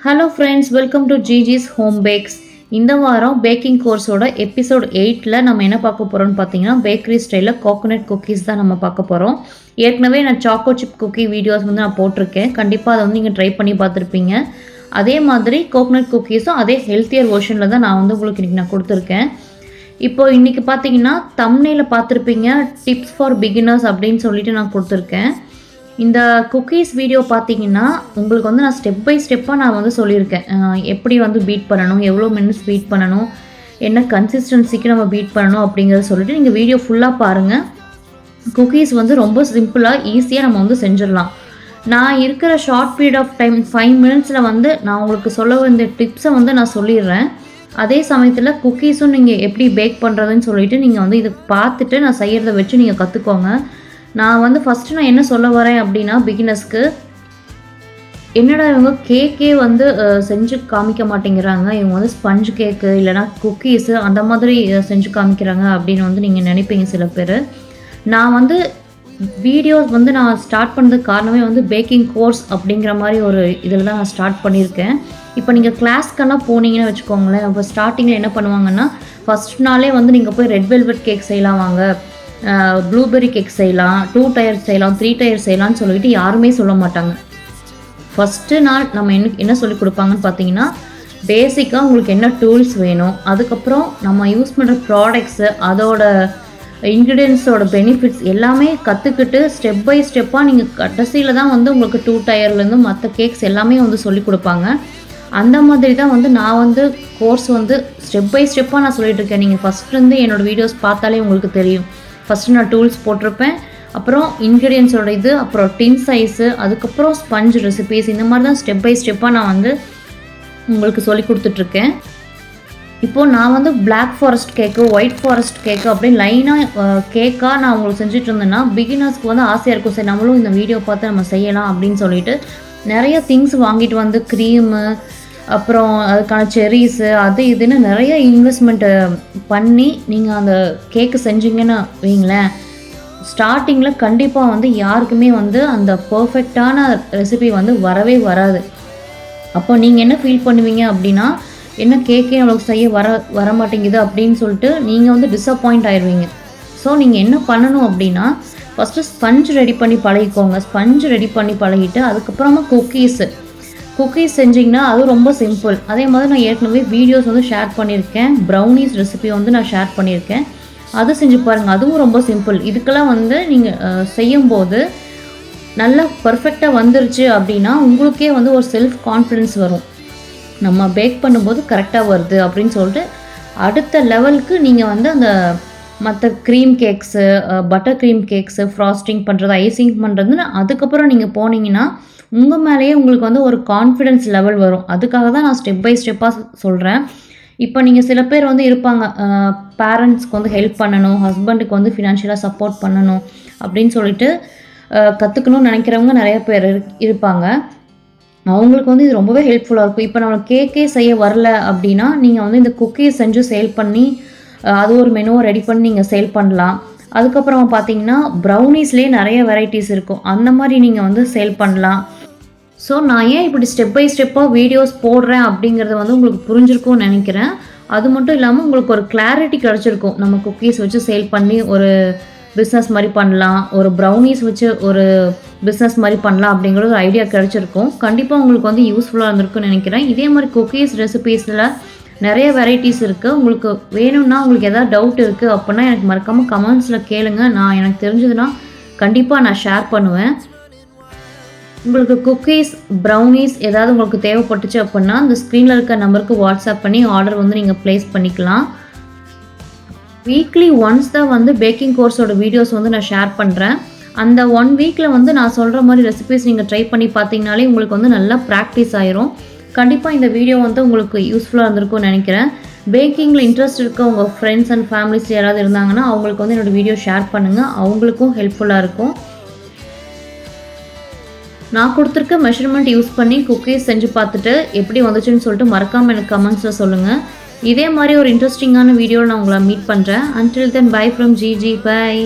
Hello friends, welcome to GG's home bakes. இந்த வாரம் packing கோர்ஸோட episode 8ல் நம்ம என்ன பார்க்க போகிறோம்னு பார்த்தீங்கன்னா, பேக்கரி ஸ்டைலில் கோகோனட் குக்கீஸ் தான் நம்ம பார்க்க போகிறோம். ஏற்கனவே நான் சாக்கோ சிப் குக்கி வீடியோஸ் வந்து நான் போட்டிருக்கேன். கண்டிப்பாக அதை வந்து நீங்கள் ட்ரை பண்ணி பார்த்துருப்பீங்க. அதே மாதிரி கோகோனட் குக்கீஸும் அதே ஹெல்த்தியர் வெர்ஷனில் தான் நான் வந்து உங்களுக்கு இன்றைக்கி நான் கொடுத்துருக்கேன். இப்போது இன்றைக்கி பார்த்தீங்கன்னா தம்ப்நெயிலில் பார்த்துருப்பீங்க, டிப்ஸ் ஃபார் பிகினர்ஸ் அப்படின்னு சொல்லிட்டு நான் கொடுத்துருக்கேன். இந்த குக்கீஸ் வீடியோ பார்த்தீங்கன்னா உங்களுக்கு வந்து நான் ஸ்டெப் பை ஸ்டெப்பாக நான் வந்து சொல்லியிருக்கேன். எப்படி வந்து பீட் பண்ணணும், எவ்வளோ மினிட்ஸ் பீட் பண்ணணும், என்ன கன்சிஸ்டன்சிக்கு நம்ம பீட் பண்ணணும் அப்படிங்கிறத சொல்லிட்டு நீங்கள் வீடியோ ஃபுல்லாக பாருங்கள். குக்கீஸ் வந்து ரொம்ப சிம்பிளாக ஈஸியாக நம்ம வந்து செஞ்சிடலாம். நான் இருக்கிற ஷார்ட் பீரியட் ஆஃப் டைம் 5 மினிட்ஸில் வந்து நான் உங்களுக்கு சொல்ல வேண்டிய டிப்ஸை வந்து நான் சொல்லிடுறேன். அதே சமயத்தில் குக்கீஸும் நீங்கள் எப்படி பேக் பண்ணுறதுன்னு சொல்லிவிட்டு நீங்கள் வந்து இதை பார்த்துட்டு நான் செய்கிறத வச்சு நீங்கள் கற்றுக்கோங்க. நான் வந்து ஃபஸ்ட்டு நான் என்ன சொல்ல வரேன் அப்படின்னா, பிகினர்ஸ்க்கு என்னடா இவங்க கேக்கே வந்து செஞ்சு காமிக்க மாட்டேங்கிறாங்க, இவங்க வந்து ஸ்பஞ்ச் கேக்கு இல்லைனா குக்கீஸு அந்த மாதிரி செஞ்சு காமிக்கிறாங்க அப்படின்னு வந்து நீங்கள் நினைப்பீங்க சில பேர். நான் வந்து வீடியோஸ் வந்து நான் ஸ்டார்ட் பண்ணதுக்கு காரணமே வந்து பேக்கிங் கோர்ஸ் அப்படிங்கிற மாதிரி ஒரு இதில் தான் நான் ஸ்டார்ட் பண்ணியிருக்கேன். இப்போ நீங்கள் கிளாஸ்க்கெல்லாம் போனீங்கன்னு வச்சுக்கோங்களேன், இப்போ ஸ்டார்டிங்கில் என்ன பண்ணுவாங்கன்னா, ஃபஸ்ட் நாளே வந்து நீங்கள் போய் ரெட் வெல்வெட் கேக் செய்யலாம் வாங்க, ப்ளூபெர்ரி கேக் செய்யலாம், 2 டயர் செய்யலாம், 3 டயர் செய்யலாம்னு சொல்லிட்டு யாருமே சொல்ல மாட்டாங்க. ஃபஸ்ட்டு நாள் நம்ம என்ன சொல்லிக் கொடுப்பாங்கன்னு பார்த்தீங்கன்னா, பேசிக்காக உங்களுக்கு என்ன டூல்ஸ் வேணும், அதுக்கப்புறம் நம்ம யூஸ் பண்ணுற ப்ராடக்ட்ஸு, அதோட இன்க்ரீடியன்ஸோட பெனிஃபிட்ஸ் எல்லாமே கற்றுக்கிட்டு ஸ்டெப் பை ஸ்டெப்பாக நீங்கள் கடைசியில் தான் வந்து உங்களுக்கு 2 டயர்லேருந்து மற்ற கேக்ஸ் எல்லாமே வந்து சொல்லிக் கொடுப்பாங்க. அந்த மாதிரி தான் வந்து நான் வந்து கோர்ஸ் வந்து ஸ்டெப் பை ஸ்டெப்பாக நான் சொல்லிகிட்ருக்கேன். நீங்கள் ஃபஸ்ட்லேருந்து என்னோடய வீடியோஸ் பார்த்தாலே உங்களுக்கு தெரியும். ஃபஸ்ட்டு நான் டூல்ஸ் போட்டிருப்பேன், அப்புறம் இன்க்ரீடியன்ஸோட இது, அப்புறம் டின் சைஸு, அதுக்கப்புறம் ஸ்பஞ்ச் ரெசிபீஸ், இந்த மாதிரி தான் ஸ்டெப் பை ஸ்டெப்பாக நான் வந்து உங்களுக்கு சொல்லி கொடுத்துட்ருக்கேன். இப்போது நான் வந்து black forest cake, white forest cake அப்படின்னு லைனாக கேக்காக நான் உங்களுக்கு செஞ்சுட்டு இருந்தேன்னா பிகினர்ஸ்க்கு வந்து ஆசையாக இருக்கும், சரி நம்மளும் இந்த வீடியோ பார்த்து நம்ம செய்யலாம் அப்படின்னு சொல்லிட்டு நிறைய திங்ஸ் வாங்கிட்டு வந்து க்ரீமு, அப்புறம் அதுக்கான செரீஸு, அது இதுன்னு நிறைய இன்வெஸ்ட்மெண்ட்டு பண்ணி நீங்கள் அந்த கேக்கு செஞ்சீங்கன்னு வைங்களேன், ஸ்டார்டிங்கில் கண்டிப்பாக வந்து யாருக்குமே வந்து அந்த பர்ஃபெக்டான ரெசிபி வந்து வரவே வராது. அப்போ நீங்கள் என்ன ஃபீல் பண்ணுவீங்க அப்படின்னா, என்ன கேக்கே நம்மளுக்கு செய்ய வர மாட்டேங்குது அப்படின்னு சொல்லிட்டு நீங்கள் வந்து டிஸப்பாயிண்ட் ஆயிடுவீங்க. ஸோ நீங்கள் என்ன பண்ணணும் அப்படின்னா, ஃபஸ்ட்டு ஸ்பஞ்ச் ரெடி பண்ணி பழகிக்கோங்க. ஸ்பஞ்ச் ரெடி பண்ணி பழகிட்டு அதுக்கப்புறமா குக்கீஸ் செஞ்சிங்கன்னா அது ரொம்ப சிம்பிள். அதே மாதிரி நான் ஏற்கனவே வீடியோஸ் வந்து ஷேர் பண்ணியிருக்கேன், ப்ரௌனீஸ் ரெசிபி வந்து நான் ஷேர் பண்ணியிருக்கேன், அது செஞ்சு பாருங்கள், அதுவும் ரொம்ப சிம்பிள். இதுக்கெல்லாம் வந்து நீங்கள் செய்யும்போது நல்லா பர்ஃபெக்டாக வந்துருச்சு அப்படின்னா உங்களுக்கே வந்து ஒரு செல்ஃப் கான்ஃபிடென்ஸ் வரும், நம்ம பேக் பண்ணும்போது கரெக்டாக வருது அப்படின்னு சொல்லிட்டு அடுத்த லெவலுக்கு நீங்கள் வந்து அந்த மற்ற cream cakes, butter cream cakes, frosting பண்ணுறது, ஐசிங் பண்ணுறதுன்னு அதுக்கப்புறம் நீங்கள் போனீங்கன்னா உங்கள் மேலேயே உங்களுக்கு வந்து ஒரு கான்ஃபிடென்ஸ் லெவல் வரும். அதுக்காக தான் நான் ஸ்டெப் பை ஸ்டெப்பாக சொல்கிறேன். இப்போ நீங்கள் சில பேர் வந்து இருப்பாங்க, பேரண்ட்ஸ்க்கு வந்து ஹெல்ப் பண்ணணும், ஹஸ்பண்டுக்கு வந்து ஃபினான்ஷியலாக சப்போர்ட் பண்ணணும் அப்படின்னு சொல்லிட்டு கற்றுக்கணும்னு நினைக்கிறவங்க நிறைய பேர் இருப்பாங்க. அவங்களுக்கு வந்து இது ரொம்பவே ஹெல்ப்ஃபுல்லாக இருக்கும். இப்போ நம்ம கேக்கே செய்ய வரல அப்படின்னா நீங்கள் வந்து இந்த குக்கீஸ் செஞ்சு சேல் பண்ணி அது ஒரு மெனுவை ரெடி பண்ணி நீங்கள் சேல் பண்ணலாம். அதுக்கப்புறமா பார்த்தீங்கன்னா ப்ரௌனீஸ்லேயே நிறைய வெரைட்டிஸ் இருக்கும், அந்த மாதிரி நீங்கள் வந்து சேல் பண்ணலாம். ஸோ நான் ஏன் இப்படி ஸ்டெப் பை ஸ்டெப்பாக வீடியோஸ் போடுறேன் அப்படிங்கிறத வந்து உங்களுக்கு புரிஞ்சிருக்கும்னு நினைக்கிறேன். அது மட்டும் இல்லாமல் உங்களுக்கு ஒரு கிளாரிட்டி கிடச்சிருக்கும், நம்ம குக்கீஸ் வச்சு சேல் பண்ணி ஒரு பிஸ்னஸ் மாதிரி பண்ணலாம், ஒரு ப்ரௌனீஸ் வச்சு ஒரு பிஸ்னஸ் மாதிரி பண்ணலாம் அப்படிங்கிற ஒரு ஐடியா கிடச்சிருக்கும். கண்டிப்பாக உங்களுக்கு வந்து யூஸ்ஃபுல்லாக இருந்திருக்குன்னு நினைக்கிறேன். இதே மாதிரி குக்கீஸ் ரெசிபீஸில் நிறைய வெரைட்டிஸ் இருக்குது. உங்களுக்கு வேணும்னா, உங்களுக்கு எதாவது டவுட் இருக்குது அப்படின்னா எனக்கு மறக்காமல் கமெண்ட்ஸில் கேளுங்க. நான் எனக்கு தெரிஞ்சதுன்னா கண்டிப்பாக நான் ஷேர் பண்ணுவேன். உங்களுக்கு குக்கீஸ், ப்ரௌனீஸ் ஏதாவது உங்களுக்கு தேவைப்பட்டுச்சு அப்படின்னா அந்த ஸ்க்ரீனில் இருக்க நம்பருக்கு வாட்ஸ்அப் பண்ணி ஆர்டர் வந்து நீங்கள் ப்ளேஸ் பண்ணிக்கலாம். வீக்லி ஒன்ஸ் தான் வந்து பேக்கிங் கோர்ஸோட வீடியோஸ் வந்து நான் ஷேர் பண்ணுறேன். அந்த 1 வீக்கில் வந்து நான் சொல்கிற மாதிரி ரெசிபீஸ் நீங்கள் ட்ரை பண்ணி பார்த்தீங்கனாலே உங்களுக்கு வந்து நல்லா ப்ராக்டிஸ் ஆயிரும். கண்டிப்பாக இந்த வீடியோ வந்து உங்களுக்கு யூஸ்ஃபுல்லாக இருந்திருக்கும்னு நினைக்கிறேன். பேக்கிங்கில் இன்ட்ரெஸ்ட் இருக்க உங்கள் ஃப்ரெண்ட்ஸ் அண்ட் ஃபேமிலிஸ் யாராவது இருந்தாங்கன்னா அவங்களுக்கு வந்து என்னோடய வீடியோ ஷேர் பண்ணுங்கள், அவங்களுக்கும் ஹெல்ப்ஃபுல்லாக இருக்கும். நான் கொடுத்துருக்க மெஷர்மெண்ட் யூஸ் பண்ணி குக்கீஸ் செஞ்சு பார்த்துட்டு எப்படி வந்துச்சுன்னு சொல்லிட்டு மறக்காமல் எனக்கு கமெண்ட்ஸில் சொல்லுங்கள். இதே மாதிரி ஒரு இன்ட்ரெஸ்டிங்கான வீடியோவில் நான் உங்களை மீட் பண்ணுறேன். Until then, bye from Gigi. Bye.